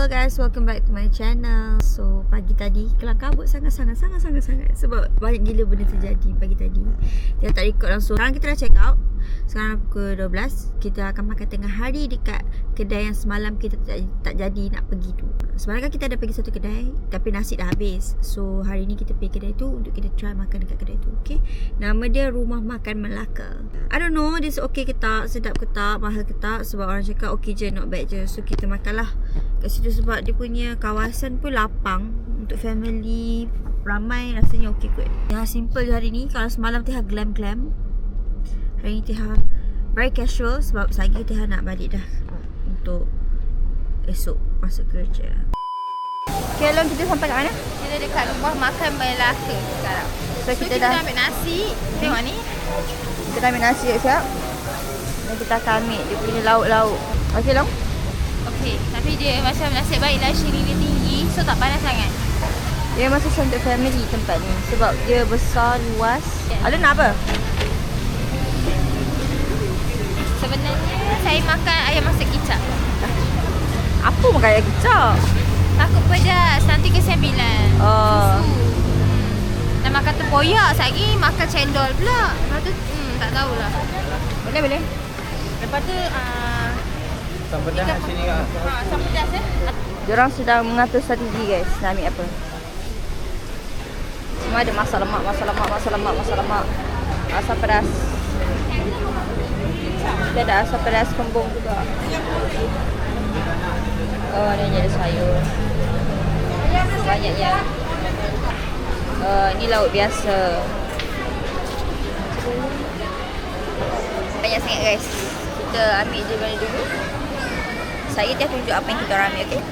guys, welcome back to my channel. So pagi tadi kelam kabut sangat-sangat sebab banyak gila benda terjadi pagi tadi. Kita tak record langsung. Sekarang kita dah check out. Sekarang pukul 12. Kita akan makan tengah hari dekat kedai yang semalam kita tak jadi nak pergi tu. Semalam kan kita ada pergi satu kedai tapi nasi dah habis. So hari ni kita pergi kedai tu untuk kita try makan dekat kedai tu. Okay, nama dia Rumah Makan Melaka. I don't know this okay ke tak, sedap ke tak, mahal ke tak. Sebab orang cakap okay je, not bad je. So kita makan lah kat situ sebab dia punya kawasan pun lapang untuk family ramai, rasanya okey kot. Yang simple je hari ni. Kalau semalam Tiha glam, hari ni Tiha very casual sebab sehari Tiha nak balik dah untuk esok masuk kerja. Okay, Long, kita sampai kat mana? Kita dekat Rumah Makan Melaka sekarang. So kita dah ambil nasi. Tengok ni. Kita dah ambil nasi siap. Dan kita akan ambil dia punya lauk-lauk. Okey, Long? Okey, tapi dia macam nasib baiklah syirik dia tinggi, so tak panas sangat. Dia masih untuk family tempat ni sebab dia besar, luas. Ada nak apa? Sebenarnya saya makan ayam masak kicap. Apa makan ayam kicap? Takut pedas, nanti kesiambilan. Oh. Nak makan tempoyak, lagi makan cendol pula. Lepas tu, tak tahulah. Boleh. Lepas tu, Asam pedas kat sini kak. asam pedas Diorang sedang mengatur strategi guys, nak ambil apa. Semua ada masak lemak. Asam pedas. Kita ada asam pedas kembung juga. Oh, ni ada sayur. Banyaknya. Ni lauk biasa. Banyak sangat guys. Kita ambil je mana dulu. Saya dah tunjuk apa yang kita orang ambil, okey?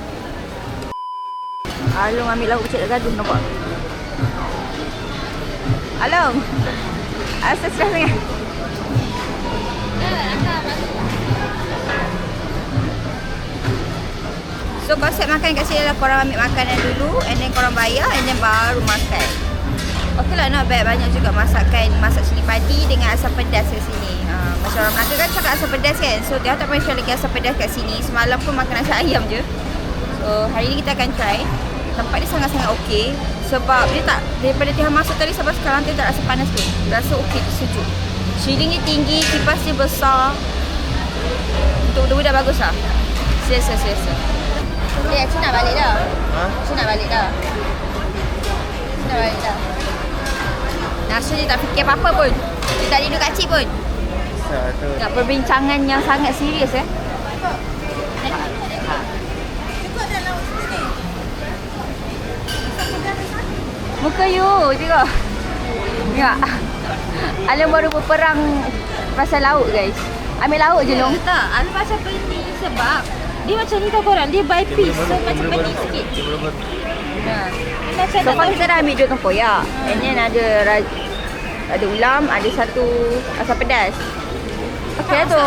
Along ambil lauk kecil gaduh nampak. Along. Asal stress sangat. So konsep makan kat sini adalah korang ambil makanan dulu and then korang bayar and then baru makan. Okey lah, not bad. Banyak juga masak cili padi dengan asam pedas kat sini. Macam orang Melaka kan cakap asam pedas kan. So dia tak pernah try lagi asam pedas kat sini. Semalam pun makan nasi ayam je. So hari ni kita akan try. Tempat dia sangat-sangat okey. Sebab dia tak, daripada Tiha masuk tadi sampai sekarang dia tak rasa panas pun. Rasa okey, sejuk. Ceiling dia tinggi, kipas dia besar. Untuk budak-budak bagus lah. Selesa. Cik nak balik dah. Cik nak balik dah. Nasa dia tak fikir apa-apa pun. Dia tak rindu kat cik pun. Tak perbincangan yang sangat serius Muka you tengok. Tengok. Alam baru berperang pasal lauk guys. Ambil lauk je Long. Tak, Alam macam pening sebab dia macam ni tau korang, dia by piece. So macam pening sikit. So far kita dah ambil 2 tempoyak. And then ada ulam, ada satu asam pedas. Okey lah tu.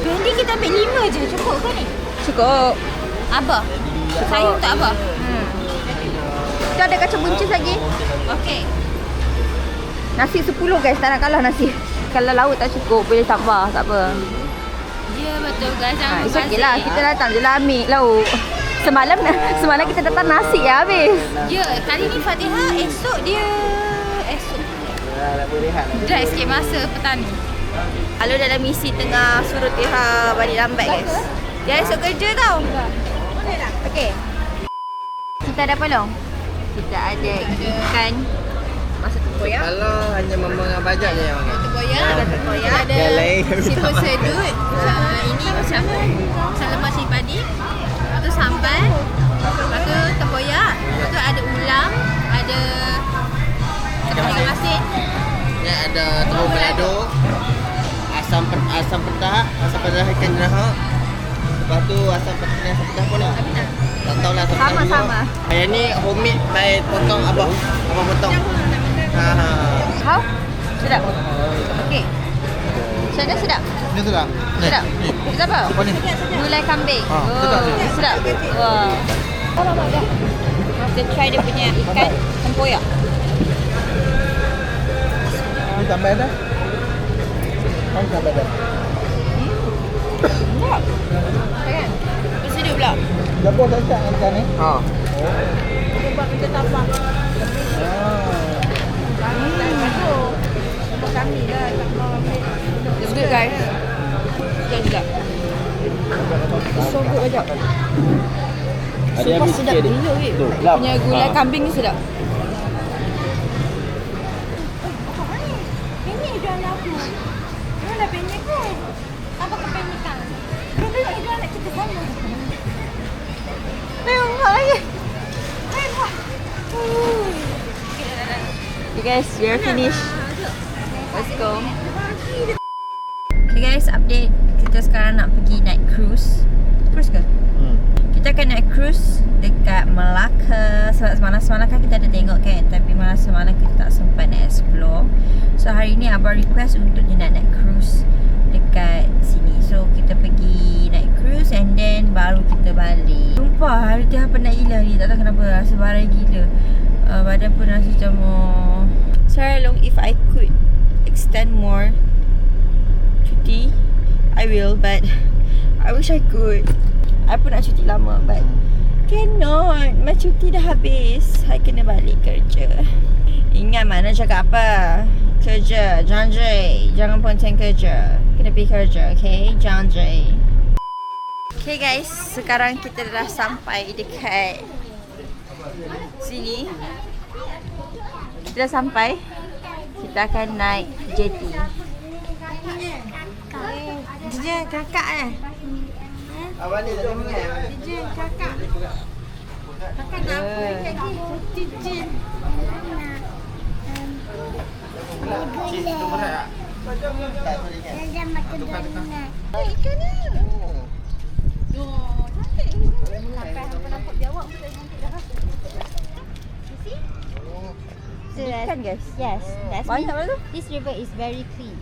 Jadi kita ambil 5 je, cukup ke ni? Cukup. Abah? Saya tak Abah? Kita ada kacang buncis lagi. Okey. Nasi 10 guys, tak nak kalah nasi. Kalau lauk tak cukup, boleh tambah, tak apa. Ya betul guys, jangan It's okay lah, kita datang je lah ambil lauk. Semalam kita datang nasi habis. Ya, kali ni Fatihah, esok dry sikit masa petang ni. Alun dalam misi tengah suruh Tiha balik lambat guys. Dia esok kerja tau. Okey. Kita ada apa Long? Kita ada ikan masak tempoyak. Kalau hanya memang bajet je yang makan. Tempoyak, ada Yang lain seafood sedut. Ini macam lemak cili padi. Lepas tu sambal. Lepas tu tempoyak. Lepas tu ada ulam. Ada ikan masin. Ni ada telur balado, asam pedas ikan jerah. Lepas tu asam pedas pula. Tak tahulah asam pedas. Sama. Yang ni homemade by potong abah potong. How? Sedap. Okey. Sedap. Ni tu dah. Sedap. Sedap apa? Apa ni? Gulai kambing. Sedap. Sedap. Wah. Kita try dia punya ikan tempoyak. Ni tambah dah. Tambah dah. Sedap. Kan? Sejuk pula. Gabung sangat kan ni? Ha. Buat kita tapak. It's good guys. Good juga. So good aja. Sumpah sedap gila weh. Punya gulai kambing ni sedap. Ini jual aku. Mana penyek ke? Apa kepenyekan? Dia tengok jual anak kita sama. Memang lagi. Okay guys, we are finished. Let's go. Okay guys, update. Kita sekarang nak pergi naik cruise. Cruise ke? Kita akan naik cruise dekat Melaka. Sebab semalam kan kita ada tengok kan, tapi malam semalam kita tak sempat nak explore. So hari ni Abang request untuk dia nak naik cruise dekat sini. So kita pergi naik cruise and then baru kita balik. Sumpah hari tu penat gila ni. Tak tahu kenapa, rasa barai gila. Badan pun rasa macam Sarah Long, if I could extend more cuti, I will, but I wish I could. I pun nak cuti lama, but cannot. My cuti dah habis. I kena balik kerja. Ingat mana cakap apa? Kerja, janji. Jangan ponteng kerja. Kena pergi kerja, okay? Janji. Okay guys, sekarang kita dah sampai dekat sini. Kita dah sampai. Kita akan naik jetty. Dia kakak Abang ni tak ingat. Dia kakak. Kakak nak apa lagi? Cincin. Cheese tu berat. Tak boleh kan? Dia makan donat. Oh, ikan ni. Oh, cantik. Sampai hampa nampak jawab pun tak cantik dah. Ikan guys. Yes, that's Banyak me. tu. This river is very clean.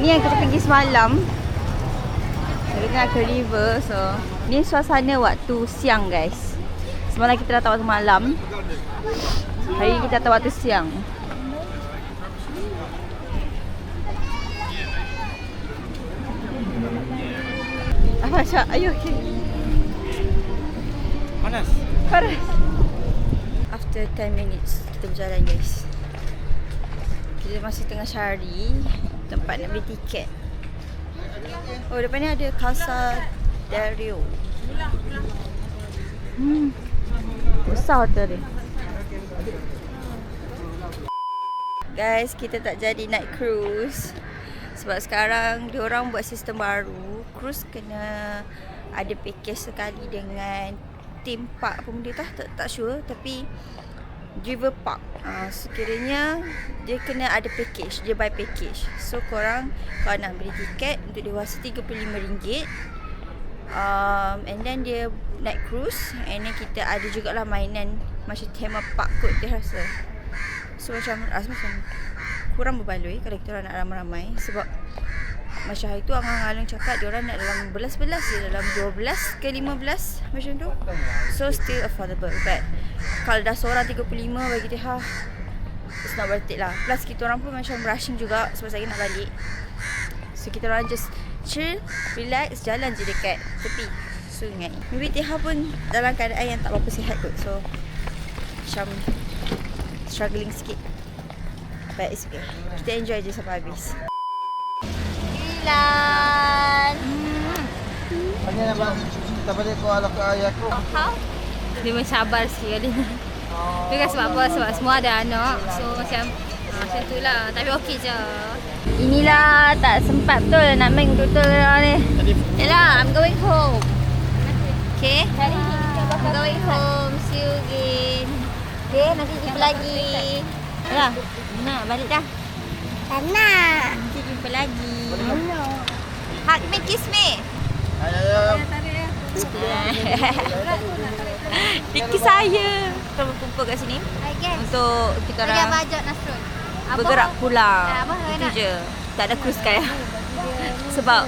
Ni yang kita pergi semalam. Kita nak ke river. So ni suasana waktu siang guys. Semalam kita datang waktu malam. Hari ni kita datang waktu siang. Apa Syah? Are you okay? Panas. Panas. After 10 minutes kita berjalan guys. Kita masih tengah cari tempat nak beli tiket. Oh, depan ni ada Casa del Rio. Besar hotel dia. Guys, kita tak jadi naik cruise sebab sekarang diorang buat sistem baru. Cruise kena ada package sekali dengan theme park pemerintah, tak sure, tapi River Park. Sekiranya dia kena ada package, dia buy package. So korang kalau nak beli tiket untuk dewasa RM35, and then dia naik cruise, and then kita ada jugalah mainan macam tema park kot dia rasa. So macam rasa macam kurang berbaloi kalau kita orang nak ramai-ramai. Sebab macam hari tu Angang-Alung cakap dia orang nak dalam 11 je, dalam 12 ke 15 macam tu. So still affordable, but kalau dah seorang 35 bagi dia it's not worth it lah. Plus kita orang pun macam rushing juga sebab saya nak balik. So kita orang just chill, relax, jalan je dekat tepi sungai. Maybe Tiha pun dalam keadaan yang tak berapa sihat kot. So macam struggling sikit, but it's okay. Kita enjoy je sampai habis. Lan. Hanya abang tak boleh kau ala ke ayahku. Dia mencabar sikit kali. Tapi kan sebab apa? Sebab semua ada anak. So macam tu lah. Tapi okey je. Inilah tak sempat betul nak main betul ni. Yalah, I'm going home. Okay? I'm going home. See you again. Okay, nanti jumpa lagi. Yalah, nak balik dah. Tak nak. Nanti jumpa lagi. Hug me, kiss me. Ayo. Diki saya. Kita berkumpul kat sini I guess. untuk kita Ada orang bajet Nasrul. bergerak pulang. Abang Itu nak? je. Tak ada cruise kaya. Sebab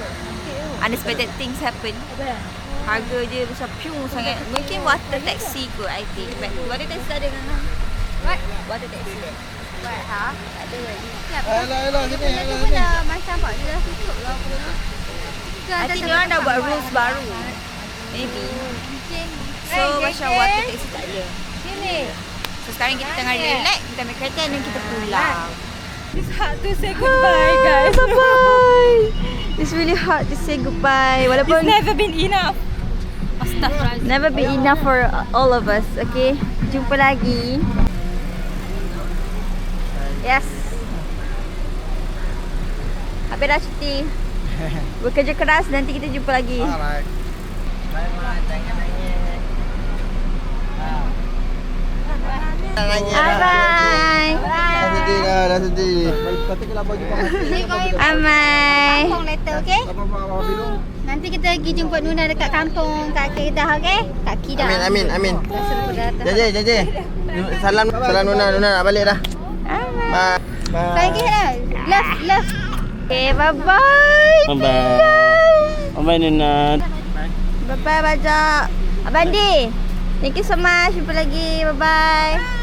unexpected things happen. Harga je macam piung sangat. Mungkin water taxi kot I think. But water taxi tak ada kan? What? Water taxi. What? Ha? Tak ada lagi. Alah sini. Itu pun dah macam apa? Dia dah tutup lah. I think diorang dah buat rules baru. Maybe. So macam water taxi tak ada. So sekarang kita tengah relax, kita ambil kereta dan kita pulang. It's hard to say goodbye, guys. Bye. It's really hard to say goodbye. Walaupun It's never been enough. Astaghfirullah. never be enough for all of us. Okay, jumpa lagi. Yes. Habis dah cuti. Bekerja keras, nanti kita jumpa lagi. Alright. Bye-bye. Jangan nangis. Bye-bye. Dah sedih dah, dah sedih. Katakanlah bagi Amai. Kampung later, okay? Nanti kita pergi jemput Nuna dekat kampung Kak Kedah, okay? Kak Kedah. Amin. Rasa lupa datang. Jaje. Salam Nuna nak balik dah. Amai. Bye. Bye, okay? Love. Okay, bye-bye. Bye Nuna. Bye-bye, Bajak. Abang Andi. Thank you so much. Jumpa lagi. Bye-bye.